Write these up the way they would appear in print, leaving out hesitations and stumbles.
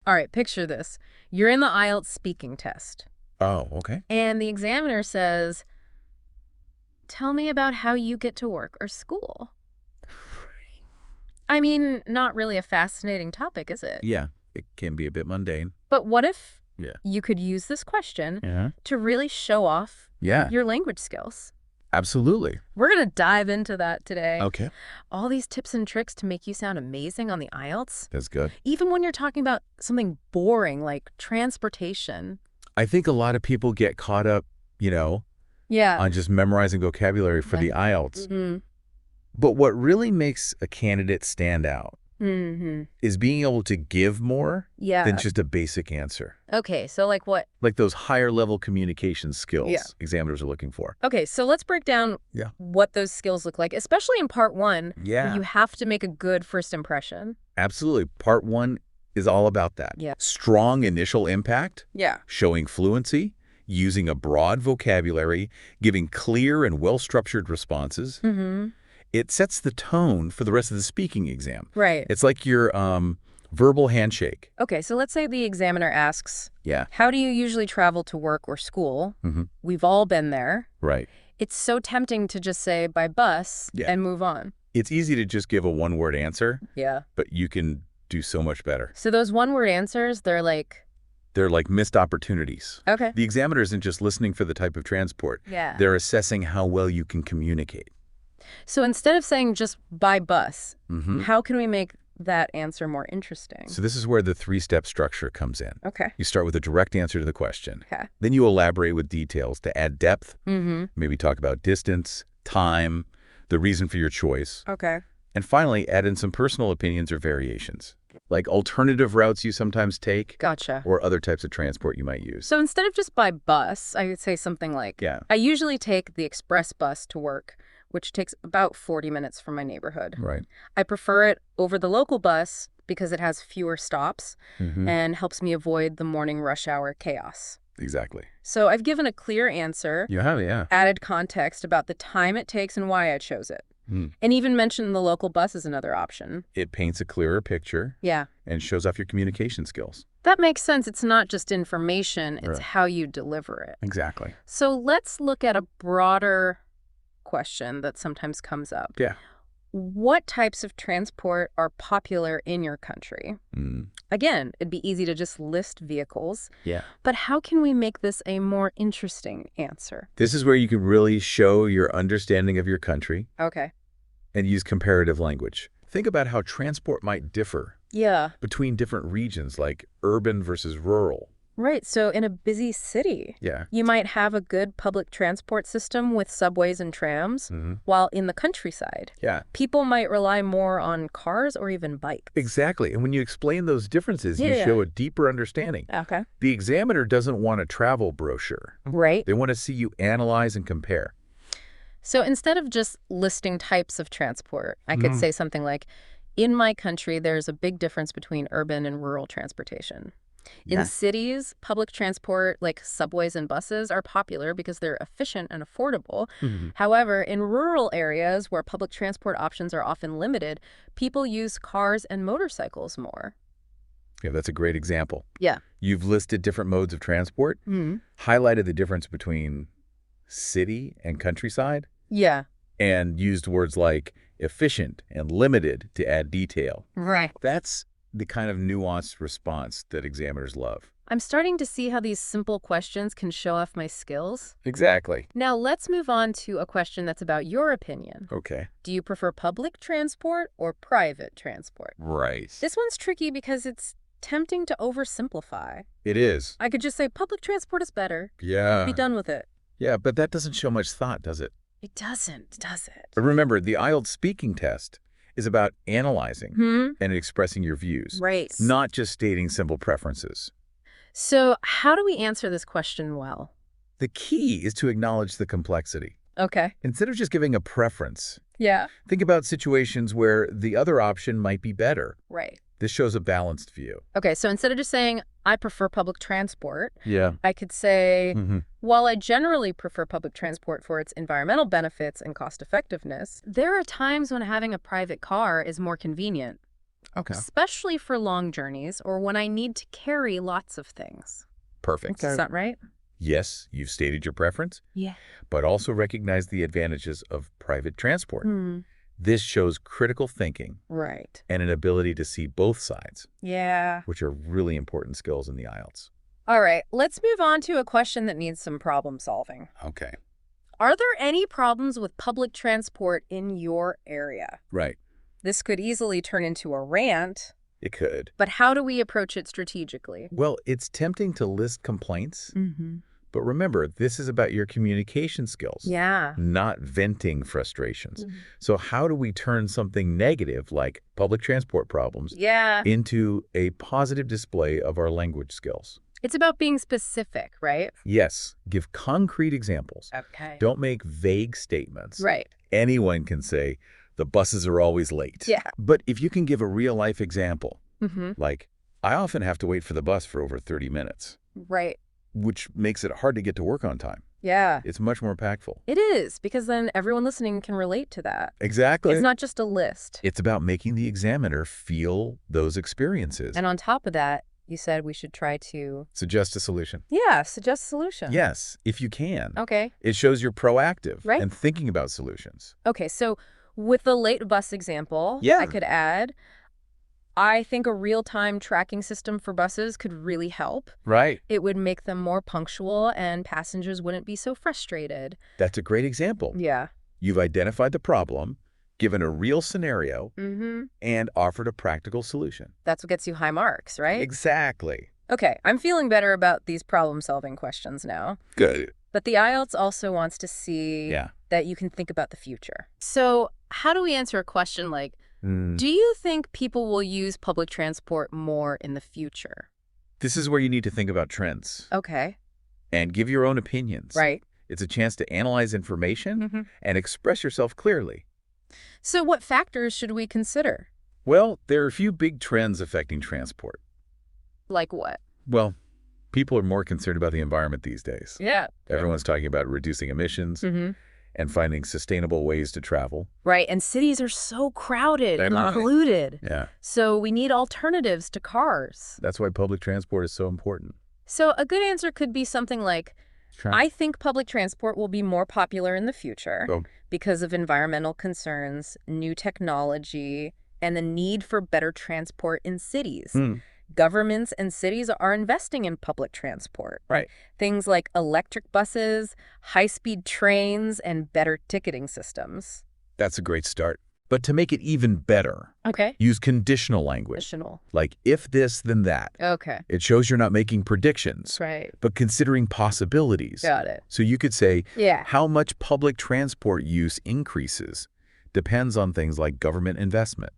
All right, picture this. You're in the IELTS speaking test, Oh, okay. and the examiner says, tell me about how you get to work or school. I mean, not really a fascinating topic, is it? Yeah, it can be a bit mundane. But what if Yeah. you could use this question Yeah. to really show off Yeah, your language skills? absolutely. We're going to dive into that today. Okay. All these tips and tricks to make you sound amazing on the IELTS, That's good. even when you're talking about something boring like transportation. I think a lot of people get caught up, Yeah. on just memorizing vocabulary for the IELTS. Mm-hmm. But what really makes a candidate stand out Mm-hmm. is being able to give more Yeah. than just a basic answer. Okay, so like what? Like those higher level communication skills Yeah. examiners are looking for. Okay, so let's break down Yeah. what those skills look like, especially in part one, where Yeah, you have to make a good first impression. absolutely. Part 1 is all about that. Yeah. Strong initial impact, Yeah. showing fluency, using a broad vocabulary, giving clear and well-structured responses. Mm-hmm. It sets the tone for the rest of the speaking exam. Right. It's like your verbal handshake. Okay, so let's say the examiner asks, Yeah. how do you usually travel to work or school? Mm-hmm. We've all been there. Right. It's so tempting to just say by bus Yeah. and move on. It's easy to just give a one-word answer, Yeah. but you can do so much better. So those one-word answers, they're like, They're like missed opportunities. okay. The examiner isn't just listening for the type of transport. Yeah. They're assessing how well you can communicate. So instead of saying just by bus, Mm-hmm. how can we make that answer more interesting? So this is where the 3-step structure comes in. Okay. You start with a direct answer to the question. Okay. Then you elaborate with details to add depth, Mm-hmm. maybe talk about distance, time, the reason for your choice. Okay. And finally, add in some personal opinions or variations, like alternative routes you sometimes take Gotcha. or other types of transport you might use. So instead of just by bus, I would say something like, Yeah. I usually take the express bus to work, which takes about 40 minutes from my neighborhood. Right. I prefer it over the local bus because it has fewer stops Mm-hmm. and helps me avoid the morning rush hour chaos. Exactly. So I've given a clear answer, You have it, yeah. added context about the time it takes and why I chose it, and even mentioned the local bus as another option. It paints a clearer picture Yeah. and shows off your communication skills. That makes sense. It's not just information, it's Right. how you deliver it. Exactly. So let's look at a broader question that sometimes comes up. Yeah. What types of transport are popular in your country? Mm. Again, it'd be easy to just list vehicles, Yeah. but how can we make this a more interesting answer? This is where you can really show your understanding of your country Okay. and use comparative language. Think about how transport might differ Yeah. between different regions, like urban versus rural. Right. So in a busy city, Yeah. you might have a good public transport system with subways and trams, Mm-hmm. while in the countryside, Yeah. people might rely more on cars or even bikes. Exactly. And when you explain those differences, you Yeah. show a deeper understanding. Okay. The examiner doesn't want a travel brochure. Right. They want to see you analyze and compare. So instead of just listing types of transport, I could say something like, in my country, there's a big difference between urban and rural transportation. Yeah. In cities, public transport like subways and buses are popular because they're efficient and affordable. Mhm. However, in rural areas where public transport options are often limited, people use cars and motorcycles more. Yeah, that's a great example. Yeah. You've listed different modes of transport, highlighted the difference between city and countryside, Yeah. and used words like efficient and limited to add detail. Right. That's the kind of nuanced response that examiners love. I'm starting to see how these simple questions can show off my skills. Exactly. Now let's move on to a question that's about your opinion. Okay. Do you prefer public transport or private transport? Right. This one's tricky because it's tempting to oversimplify. It is. I could just say public transport is better. Yeah. Be done with it. Yeah, but that doesn't show much thought, does it? It doesn't, does it? But remember, the IELTS speaking test is about analyzing and expressing your views, Right. not just stating simple preferences. So how do we answer this question well? The key is to acknowledge the complexity. Okay. Instead of just giving a preference, Yeah. think about situations where the other option might be better. Right. This shows a balanced view. Okay, so instead of just saying, I prefer public transport, Yeah. I could say, Mm-hmm. while I generally prefer public transport for its environmental benefits and cost effectiveness, there are times when having a private car is more convenient. Okay. especially for long journeys or when I need to carry lots of things. Perfect. Does that right? Yes, you've stated your preference, Yeah. but also recognize the advantages of private transport. Hmm. This shows critical thinking Right. and an ability to see both sides, Yeah. which are really important skills in the IELTS. All right, let's move on to a question that needs some problem solving. Okay. Are there any problems with public transport in your area? Right. This could easily turn into a rant, It could. but how do we approach it strategically? Well, it's tempting to list complaints, Mm-hmm. but remember, this is about your communication skills, Yeah. not venting frustrations. Mhm. So how do we turn something negative, like public transport problems, Yeah. into a positive display of our language skills? It's about being specific, right? Yes, give concrete examples. Okay. Don't make vague statements. Right. Anyone can say, the buses are always late. Yeah. But if you can give a real-life example, Mm-hmm. like, I often have to wait for the bus for over 30 minutes, Right. which makes it hard to get to work on time. Yeah. It's much more impactful. It is, because then everyone listening can relate to that. Exactly. It's not just a list. It's about making the examiner feel those experiences. And on top of that, you said we should try to, Suggest a solution. suggest a solution. Yes, if you can. Okay. It shows you're proactive Right. and thinking about solutions. Okay, so with the late bus example, Yeah. I could add, I think a real-time tracking system for buses could really help. Right. It would make them more punctual and passengers wouldn't be so frustrated. That's a great example. Yeah. You've identified the problem, given a real scenario, Mm-hmm. and offered a practical solution. That's what gets you high marks, right? Exactly. Okay, I'm feeling better about these problem-solving questions now. Good. But the IELTS also wants to see that you can think about the future. So how do we answer a question like, do you think people will use public transport more in the future? This is where you need to think about trends Okay. and give your own opinions. Right. It's a chance to analyze information Mm-hmm. and express yourself clearly. So what factors should we consider? Well, there are a few big trends affecting transport. Like what? Well, people are more concerned about the environment these days. Yeah. Everyone's talking about reducing emissions Mm-hmm. and finding sustainable ways to travel. Right, and cities are so crowded They're and not. polluted. Yeah. So we need alternatives to cars. That's why public transport is so important. So a good answer could be something like, I think public transport will be more popular in the future because of environmental concerns, new technology, and the need for better transport in cities. Governments and cities are investing in public transport. Right. Things like electric buses, high-speed trains, and better ticketing systems. That's a great start. But to make it even better, Okay. use conditional language. Additional. Like, if this, then that. Okay. It shows you're not making predictions, Right. but considering possibilities. Got it. So you could say, Yeah. how much public transport use increases depends on things like government investment,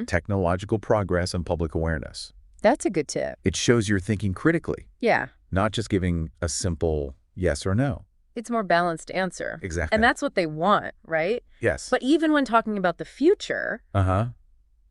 technological progress, and public awareness. That's a good tip. It shows you're thinking critically, Yeah. not just giving a simple yes or no. It's a more balanced answer. Exactly. And that's what they want, right? Yes. But even when talking about the future,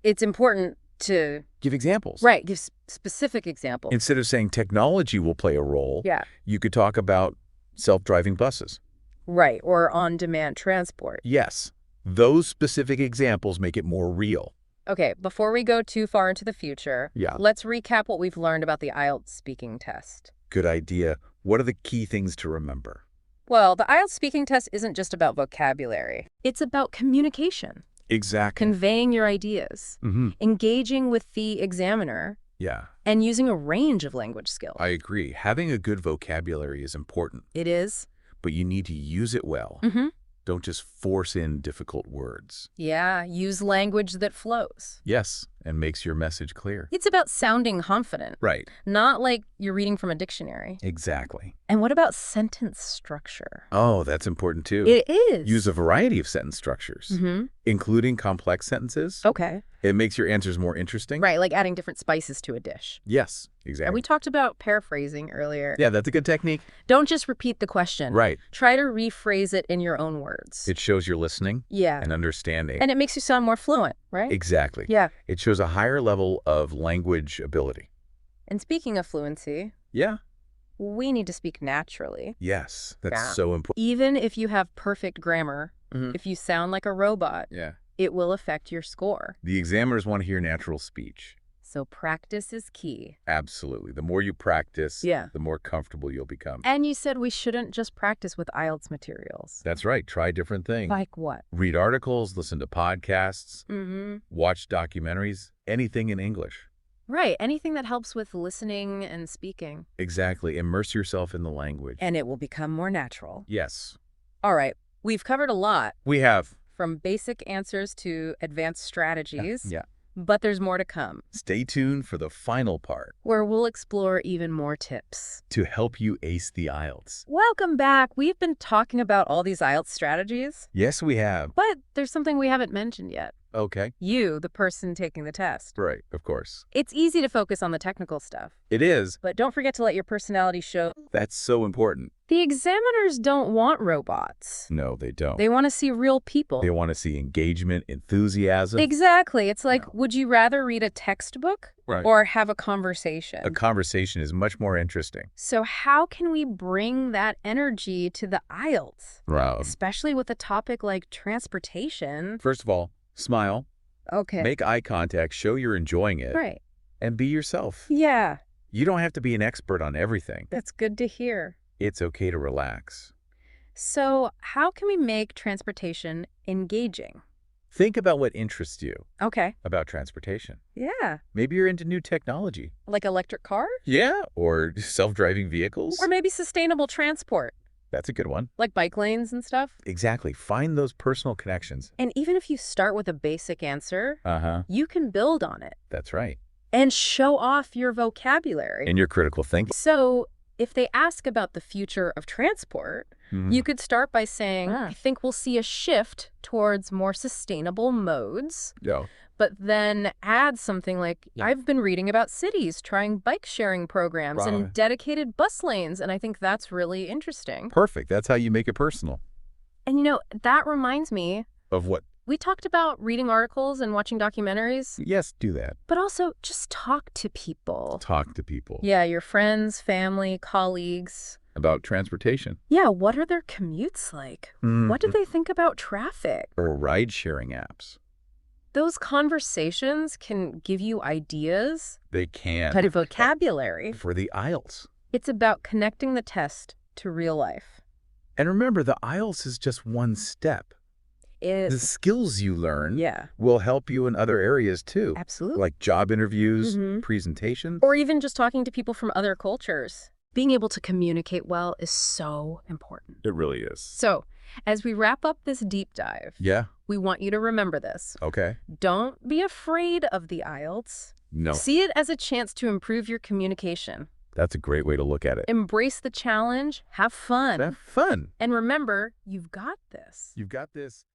it's important to, Give examples. right, give specific examples. Instead of saying technology will play a role, Yeah. you could talk about self-driving buses. Right, or on-demand transport. Yes. Those specific examples make it more real. Okay, before we go too far into the future, Yeah. let's recap what we've learned about the IELTS speaking test. Good idea. What are the key things to remember? Well, the IELTS speaking test isn't just about vocabulary. It's about communication, Exactly. conveying your ideas, engaging with the examiner, Yeah, and using a range of language skills. I agree. Having a good vocabulary is important, It is. but you need to use it well. Mm-hmm. Don't just force in difficult words. Yeah, use language that flows. Yes, and makes your message clear. It's about sounding confident, Right. not like you're reading from a dictionary. Exactly. And what about sentence structure? Oh, that's important too. It is. Use a variety of sentence structures, including complex sentences. Okay. It makes your answers more interesting. Right, like adding different spices to a dish. Yes, And exactly. we talked about paraphrasing earlier. Yeah, that's a good technique. Don't just repeat the question. Right. Try to rephrase it in your own words. It shows you're listening Yeah. and understanding. And it makes you sound more fluent, right? Exactly. Yeah. It shows a higher level of language ability. And speaking of fluency, Yeah. we need to speak naturally. Yes, that's Yeah. so important. Even if you have perfect grammar, Mhm. if you sound like a robot, Yeah. it will affect your score. The examiners want to hear natural speech. So practice is key. Absolutely. The more you practice, Yeah. the more comfortable you'll become. And you said we shouldn't just practice with IELTS materials. That's right. Try different things. Like what? Read articles, listen to podcasts, Mm-hmm. watch documentaries, anything in English. Right. Anything that helps with listening and speaking. Exactly. Immerse yourself in the language. And it will become more natural. Yes. All right. We've covered a lot. We have. From basic answers to advanced strategies. Yeah. But there's more to come. Stay tuned for the final part, where we'll explore even more tips to help you ace the IELTS. Welcome back. We've been talking about all these IELTS strategies. Yes, we have. But there's something we haven't mentioned yet. Okay. You, the person taking the test. Right, of course. It's easy to focus on the technical stuff. It is. But don't forget to let your personality show. That's so important. The examiners don't want robots. No, they don't. They want to see real people. They want to see engagement, enthusiasm. Exactly. It's like, would you rather read a textbook or have a conversation? A conversation is much more interesting. So how can we bring that energy to the IELTS? Right. Especially with a topic like transportation. First of all, smile. Okay. Make eye contact, show you're enjoying it. Right. And be yourself. Yeah. You don't have to be an expert on everything. That's good to hear. It's okay to relax. So how can we make transportation engaging? Think about what interests you. Okay. About transportation. Yeah. Maybe you're into new technology. Like electric cars? Yeah. Or self-driving vehicles. Or maybe sustainable transport. That's a good one. Like bike lanes and stuff? Exactly. Find those personal connections. And even if you start with a basic answer, you can build on it. That's right. And show off your vocabulary. And your critical thinking. So if they ask about the future of transport, you could start by saying, I think we'll see a shift towards more sustainable modes. Yeah. But then add something like, I've been reading about cities trying bike-sharing programs and dedicated bus lanes, and I think that's really interesting. Perfect. That's how you make it personal. And you know, that reminds me... Of what? We talked about reading articles and watching documentaries. Yes, do that. But also, just talk to people. Talk to people. Yeah, your friends, family, colleagues. About transportation. Yeah, what are their commutes like? What do they think about traffic? Or ride-sharing apps. Those conversations can give you ideas. They can. Kind of vocabulary. For the IELTS. It's about connecting the test to real life. And remember, the IELTS is just one step. The skills you learn will help you in other areas too. Absolutely. Like job interviews, presentations. Or even just talking to people from other cultures. Being able to communicate well is so important. It really is. So, as we wrap up this deep dive, we want you to remember this. Okay. Don't be afraid of the IELTS. No. See it as a chance to improve your communication. That's a great way to look at it. Embrace the challenge. Have fun. Have fun. And remember, you've got this. You've got this.